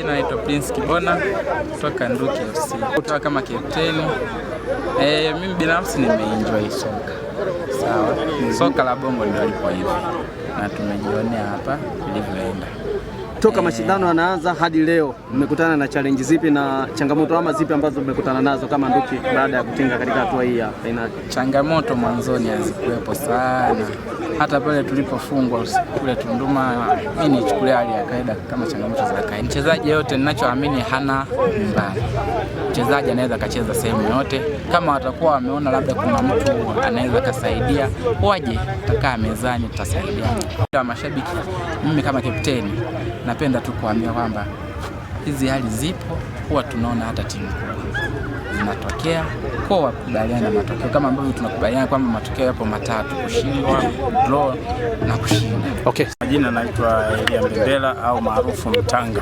majina naitwa Prince Kibona kutoka Nduki FC. Kutoka kama kapteni. Mimi binafsi nimeenjoy soka. Sawa. Soka la Bongo ndio lipo hivi. Na tumejionea hapa lilivyoenda. Toka mashindano yanaanza hadi leo, mmekutana na challenge zipi na changamoto ama zipi ambazo mmekutana nazo kama Nduki baada ya kutinga katika hatua hii ya finali? Changamoto mwanzoni hazikuwepo sana. Hata pale tulipofungwa kule Tunduma, mimi nichukulia hali ya kawaida kama changamoto za kawaida. Mchezaji yote ninachoamini hana nyumbani. Mchezaji anaweza kacheza sehemu yote. Kama watakuwa wameona labda kuna mtu anaweza kasaidia, waje takaa mezani tutasaidia. Kwa mashabiki, mimi kama kapteni napenda tu kuambia kwamba hizi hali zipo, huwa tunaona hata timu zinatokea kwa wakubaliana matokeo kama ambavyo tunakubaliana kwamba matokeo yapo matatu: kushindwa, draw na kushinda. Okay. Majina naitwa Elia Mbembela au maarufu Mtanga.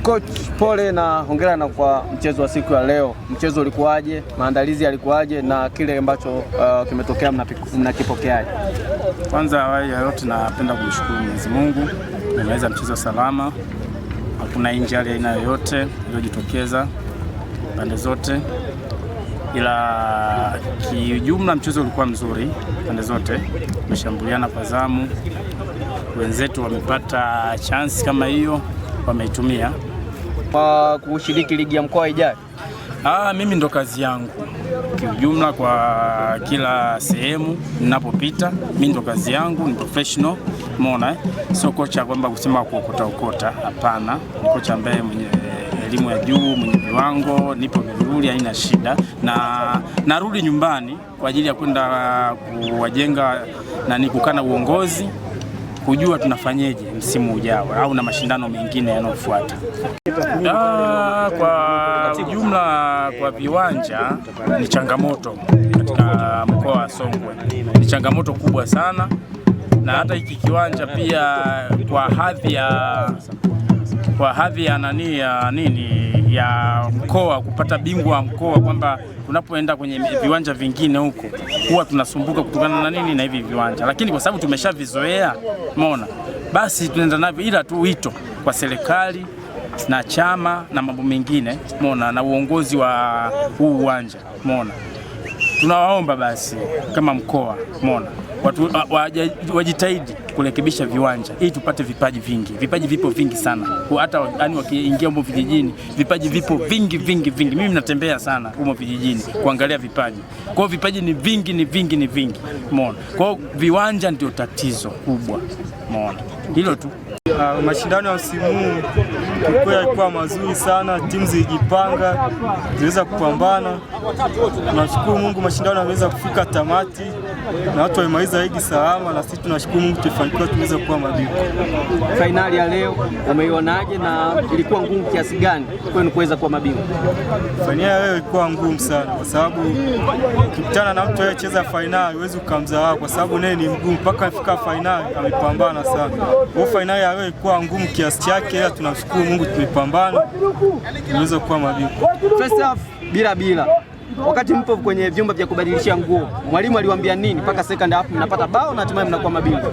Coach, pole na hongera na kwa mchezo wa siku ya leo. Mchezo ulikuwaje? Maandalizi yalikuwaje na kile ambacho kimetokea mnakipokeaje? Kwanza awali ya yote napenda kumshukuru Mwenyezi Mungu. Nimeweza mchezo salama. Hakuna injury aina yoyote iliyojitokeza pande zote. Ila kijumla mchezo ulikuwa mzuri pande zote. Tumeshambuliana kwa zamu. Wenzetu wamepata chance kama hiyo, wameitumia. Kwa kushiriki ligi ya mkoa ijayo? Mimi ndo kazi yangu. Kijumla kwa kila sehemu ninapopita, mimi ndo kazi yangu, ni professional. Umeona sio kocha kwamba kusema kuokota, hapana. Ni kocha ambaye mwenye elimu ya juu, mwenye viwango, nipo vizuri, haina shida. Na narudi nyumbani kwa ajili ya kwenda kuwajenga na nikukana uongozi, kujua tunafanyeje msimu ujao au na mashindano mengine yanayofuata. Kwa jumla kwa viwanja ni changamoto katika mkoa wa Songwe. Ni changamoto kubwa sana, na hata hiki kiwanja pia kwa hadhi ya mkoa, kupata bingwa wa mkoa, kwamba tunapoenda kwenye viwanja vingine huko huwa tunasumbuka kutokana na hivi viwanja, lakini kwa sababu tumeshavizoea, umeona, basi tunaenda navyo. Ila tu wito kwa serikali na chama na mambo mengine, umeona, na uongozi wa huu uwanja, umeona, tunawaomba basi kama mkoa, umeona, watu wajitahidi kurekebisha viwanja ili tupate vipaji vingi. Vipaji vipo vingi sana. Hata yani wakiingia huko vijijini, vipaji vipo vingi. Mimi natembea sana huko vijijini kuangalia vipaji. Kwa hiyo vipaji ni vingi. Umeona? Kwa hiyo viwanja ndio tatizo kubwa. Umeona? Hilo tu. Mashindano ya msimu huu yalikuwa mazuri sana, timu zilijipanga, ziweza kupambana. Tunashukuru Mungu, mashindano yameweza kufika tamati na watu wamemaliza ligi salama, na sisi tunashukuru Mungu tumefanikiwa, tumeweza kuwa mabingwa. Finali ya leo umeionaje na ilikuwa ngumu kiasi gani kwenu kuweza kuwa mabingwa? Finali ya leo ilikuwa ngumu sana kwa sababu ukikutana na mtu anayecheza finali huwezi ukamdharau, kwa sababu naye ni mgumu, mpaka afika finali amepambana sana. Kwa finali ya leo ilikuwa ngumu kiasi chake, ila tunashukuru Mungu tumepambana, tumeweza kuwa mabingwa. First half bila. Wakati mpo kwenye vyumba vya kubadilishia nguo, mwalimu aliwaambia nini mpaka second half mnapata bao na hatimaye mnakuwa mabingwa?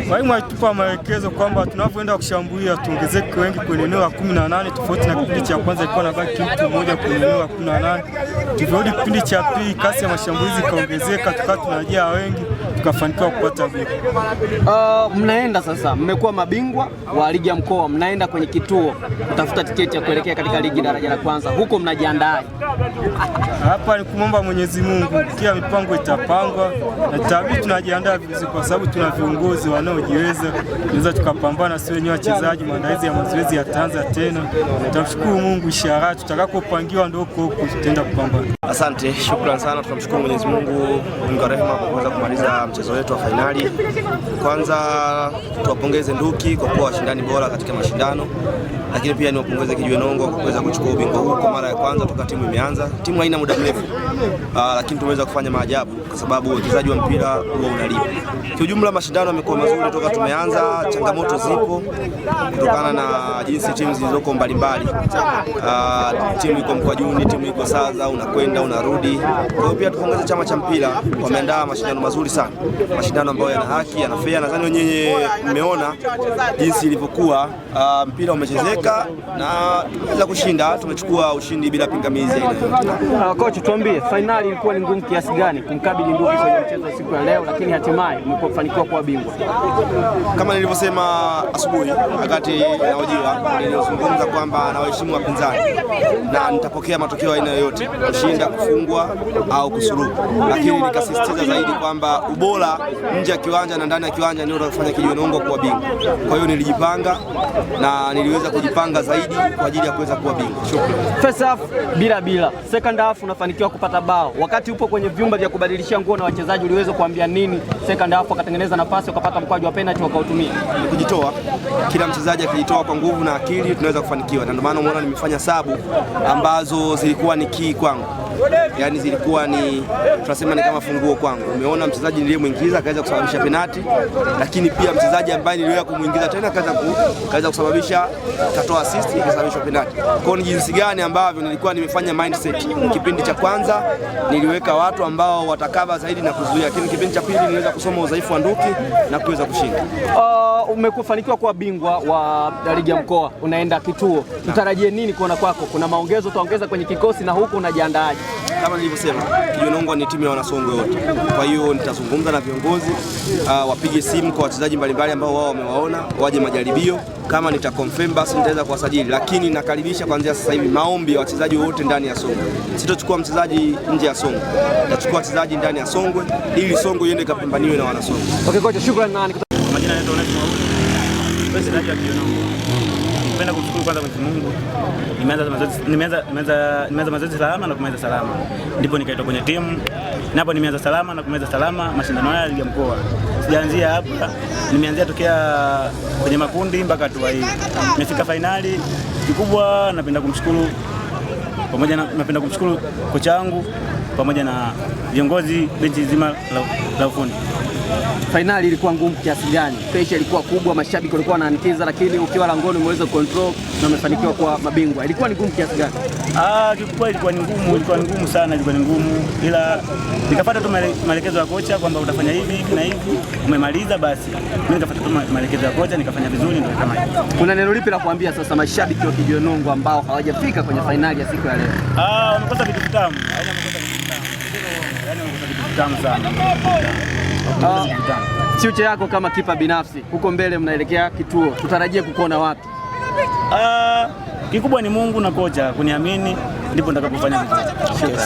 Mwalimu alitupa maelekezo kwamba tunapoenda kushambulia tuongezeke wengi kwenye eneo la 18, tofauti na kipindi cha kwanza ilikuwa nabaki mtu mmoja kwenye eneo la 18. Tulirudi kipindi cha pili, kasi ya mashambulizi kaongezeka, tukawa tunajaa wengi, tukafanikiwa kupata goli. Mnaenda sasa, mmekuwa mabingwa wa ligi ya mkoa, mnaenda kwenye kituo kutafuta tiketi ya kuelekea katika ligi daraja la kwanza. Huko mnajiandaa? Hapa ni kumomba Mwenyezi Mungu, kila mipango itapangwa na tabii, tunajiandaa vizuri kwa sababu tuna viongozi wanaojiweza, tunaweza tukapambana sisi wenyewe wachezaji. Maandalizi ya mazoezi yataanza tena, tunamshukuru Mungu, ishara tutakapopangiwa ndio huko tutaenda kupambana. Asante, shukrani sana, tunamshukuru Mwenyezi Mungu mwingi wa rehema kwa kuweza kumaliza mchezo wetu wa fainali. Kwanza tuwapongeze Nduki kwa kuwa washindani bora katika mashindano, lakini pia niwapongeze Kijiwe Nongo kwa kuweza kuchukua ubingwa huu kwa mara ya kwanza toka timu imeanza. Timu haina muda mrefu, lakini tumeweza kufanya maajabu kwa sababu uchezaji wa mpira huwa unalipa. Kwa ujumla mashindano yamekuwa mazuri toka tumeanza. Changamoto zipo kutokana na jinsi timu zilizoko mbalimbali. Timu iko Mkwajuni, timu iko Saza, unakwenda unarudi. Kwa hiyo pia tupongeze chama cha mpira, wameandaa mashindano mazuri sana. mashindano ambayo yana haki, yana fair. Nadhani wenyewe mmeona jinsi ilivyokuwa, mpira umechezeka na tumeweza kushinda, tumechukua ushindi bila pingamizi. Coach, tuambie finali ilikuwa ni ngumu kiasi gani kumkabili Nduki kwenye mchezo wa siku ya leo, lakini hatimaye umefanikiwa kuwa bingwa? Kama nilivyosema asubuhi wakati nahojiwa, nilizungumza kwamba nawaheshimu wapinzani na nitapokea matokeo aina yoyote, kushinda, kufungwa au kusuluhu, lakini nikasisitiza zaidi kwamba ubora nje ya kiwanja na ndani ya kiwanja ndio utakufanya Kijiwe Nongwa kuwa bingwa. Kwa hiyo nilijipanga na niliweza kujipanga zaidi kwa ajili ya kuweza kuwa bingwa. Shukrani. First half bila, second half unafanikiwa kupata bao. Wakati upo kwenye vyumba vya kubadilishia nguo na wachezaji, uliweza kuambia nini second half wakatengeneza nafasi wakapata mkwaju wa penalty wakautumia? Kujitoa, kila mchezaji akijitoa kwa nguvu na akili tunaweza kufanikiwa, na ndio maana umeona nimefanya sabu ambazo zilikuwa ni key kwangu, yani zilikuwa ni tunasema ni kama funguo kwangu. Umeona mchezaji niliyemwingiza akaweza kusababisha penalty, lakini pia mchezaji ambaye niliweza kumuingiza tena akaweza kusababisha, katoa assist ikasababisha penalty. Kwa hiyo ni jinsi gani ambavyo nilikuwa nimefanya mindset. Kipindi cha kwanza niliweka watu ambao watakaba zaidi na kuzuia, lakini kipindi cha pili niliweza kusoma udhaifu wa Nduki na kuweza kushinda. Umekufanikiwa kuwa bingwa wa ligi ya mkoa, unaenda kituo. Tutarajie nini kuona kwako? Kuna maongezo utaongeza kwenye kikosi na huko unajiandaaje? Kama nilivyosema, Kijiwe Nongwa ni timu ya Wanasongwe wote. Kwa hiyo nitazungumza na viongozi, wapige simu kwa wachezaji mbalimbali ambao wao wamewaona, waje majaribio. Kama nitaconfirm basi nitaweza kuwasajili, lakini nakaribisha kuanzia sasa hivi maombi ya wachezaji wote ndani ya Songwe. Sitochukua mchezaji nje ya Songwe, nitachukua wachezaji ndani ya Songwe ili Songwe iende kapambaniwe na Wanasongwe. Okay coach, shukrani. Majina yetu President wa Kijiwe Nongwa. Napenda kumshukuru kwanza Mwenyezi Mungu. Nimeanza mazoezi salama na kumaliza salama. Ndipo nikaitwa kwenye timu. Napo nimeanza salama na kumaliza salama mashindano haya ya ligi ya mkoa. Sijaanzia hapa, nimeanzia tokea kwenye makundi mpaka hatua hii. Nimefika finali. Kikubwa napenda kumshukuru kocha wangu pamoja na viongozi benchi zima la ufundi. Finali ilikuwa ngumu kiasi gani? Pressure ilikuwa kubwa, mashabiki walikuwa wanaanikiza, lakini ukiwa langoni umeweza control na umefanikiwa kwa mabingwa. Ilikuwa ni ngumu kiasi gani? Kikubwa ilikuwa ni ngumu sana, ila nikafuata tu maelekezo ya kocha kwamba utafanya hivi na hivi, umemaliza basi. Mimi nikafuata tu maelekezo ya kocha nikafanya vizuri, ndio kama hivi. Kuna neno lipi la kuambia sasa mashabiki wa Kijiwe Nongwa ambao hawajafika kwenye finali ya siku ya leo? Wamekosa vitu vitamu. Vitamu sana. Future yako kama kipa binafsi, huko mbele mnaelekea kituo, tutarajie kukuona wapi? Kikubwa ni Mungu na kocha kuniamini, ndipo nitakapofanya vizuri.